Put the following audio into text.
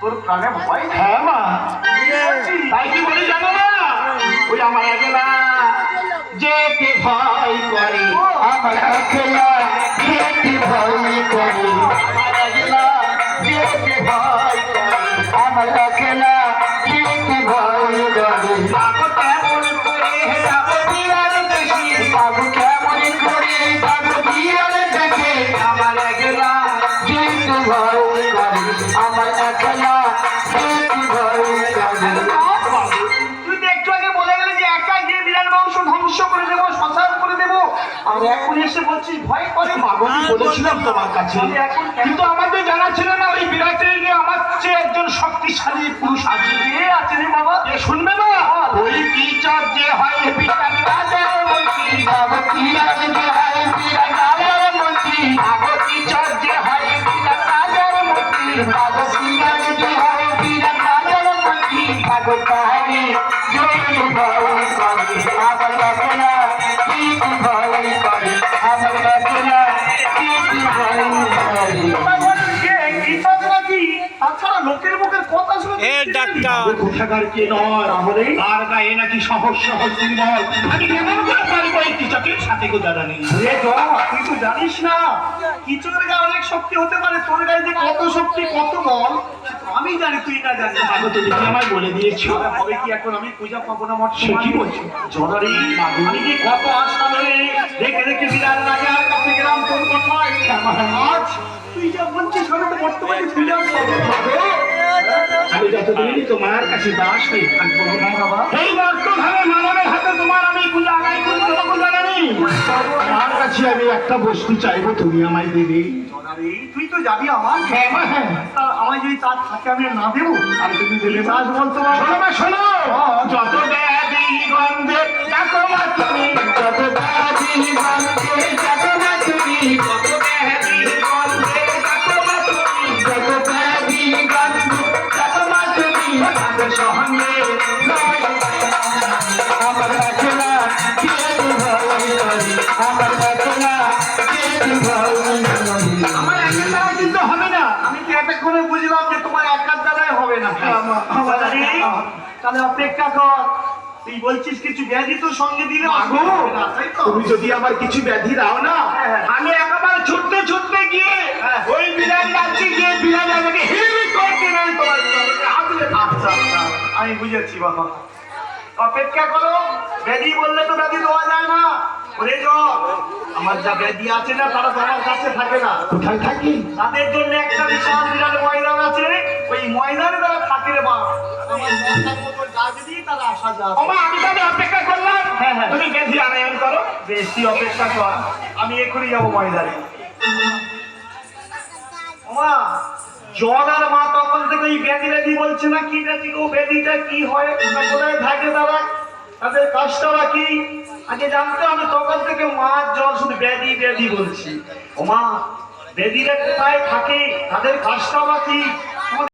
তোর প্রাণে ভয়? হ্যাঁ মা, তাই কি বলি জানো না? ওই আমার একলা যেতে ভয় করে, আমার একলা যেতে ভয় করে, আমার একলা যেতে ভয় করে, আমার একলা যেতে ভয় করে। বাবু কেমন করে যাবো বিরার দেশে, বাবু কেমন করে যাবো বিরার দেশে, আমার একলা যেতে ভয় করে, আমার একলা যেতে ভয় করে। তুই তো একটু আগে বলে গেলে যে একা গিয়ে বিরাট বংশ ধ্বংস করে দেবো, শ্মশান করে দেবো, আর এখন এসে বলছিস ভয় করে। মাগনি বলেছিলাম তোমার কাছে, কিন্তু আমাদের জানা ছিল না ওই বিরাটের যে আমার চেয়ে একজন শক্তিশালী পুরুষ আছে। এ আছে রে বাবা, এ শুনবে না? ওই টিচার যে হয় বিরাট রাজার মন্ত্রী, বাবা টিচার যে হয় বিরাট রাজার মন্ত্রী, বাবা টিচার যে হয় বিরাট রাজার মন্ত্রী, বাবা টিচার যে হয় বিরাট রাজার মন্ত্রী, বাবা তাহারে জয় ভয় করে, আমার বাবা ঠিক ভয় করে, আমার বাবা ঠিক ভয় করে। তাছাড়া লোকের মুখের কথা শুনে কোথাকার কে নয়, আর গায়ে নাকি সহজ সহজ দুর্বল। আমি কেমন করে পারবো এই টিচারের সাথে গো দাদা নেই? তুই তো জানিস না কিছুর গায়ে অনেক শক্তি হতে পারে, তোর গায়ে যে কত শক্তি কত বল আমি জানি, তুই না জানিস। আগে তো তুমি আমায় বলে দিয়েছো। হবে কি এখন আমি পূজা পাবো না মঠ? সে কি বলছো? জনারি আমি কি কত আসলাম রে, দেখে দেখে বিরাট রাজার কাছে গেলাম তোর কথায়। আজ তুই যা বলছিস আমি তো বর্তমানে ফিরে আসবো। আমি যতদিনই তোমার কাছে দাস হয়ে থাকবো না বাবা, এই বর্তমানে মানবের হাতে তোমার আমি পূজা আগাই করবো জানা নেই। আমার কাছে আমি একটা বস্তু চাইবো, তুমি আমায় দেবে। জনারি তুই তো যাবি আমার, হ্যাঁ মা, হ্যাঁ। তা আমায় যদি চাঁদ থাকে আমি না দেবো, আর তুমি দিলে চাষ বলতে শোনো মা, শোনো। যত ব্যাধি গন্ধে যাকো মা তুমি, যত ব্যাধি গন্ধে যাকো মা তুমি, যত ব্যাধি গন্ধে যাকো মা তুমি, যত ব্যাধি গন্ধে যাকো মা তুমি, আমার সঙ্গে নয় আমার একলা যেতে ভয় করি, আমার একলা যেতে ভয় করি। আমার একলা কিন্তু হবে না। আমি কি এতক্ষণে বুঝলাম যে তোমার একার দ্বারাই হবে না। জনারি, তাহলে অপেক্ষা কর, তুই বলছিস কিছু ব্যাধি তোর সঙ্গে দিলে মাগো, হবে না, তাই তো? তুমি যদি আমার কিছু ব্যাধি দাও না, হ্যাঁ। আমি একেবারে ছুটতে ছুটতে গিয়ে হ্যাঁ। ওই বিড়াল রাজ্যে গিয়ে বিড়াল আমাকে হিল করতে নেই তোমার হাতলে। আচ্ছা আচ্ছা, আমি বুঝেছি বাবা, অপেক্ষা করো। ব্যাধি বললে তো ব্যাধি দেওয়া যায় না। ওরে জগ, আমার যা ব্যাধি আছে না তারা তোমার কাছে থাকে না, কোথায় থাকি? তাদের জন্য একটা বিশাল বিরাট ময়দান আছে, ওই ময়দানে তারা থাকে রে মা। আমার মাথার মতো ডাক দিয়ে তারা আসা যায়। ওমা, আমি তাহলে অপেক্ষা করলাম, হ্যাঁ, হ্যাঁ। তুমি ব্যাধি আনায়ন করো। বেশি অপেক্ষা কর, আমি এখনই যাবো ময়দানে। ওমা, জল আর মা তখন থেকে ওই ব্যাধি ব্যাধি বলছে না, কি ব্যাধি গো, ব্যাধিটা কি হয়, কোথায় থাকে তারা, তাদের কাজটা কি আগে জানতে হবে। তখন থেকে মার জল শুধু ব্যাধি ব্যাধি বলছি। ওমা, ব্যাধিরা কোথায় থাকে, তাদের কাজটা কি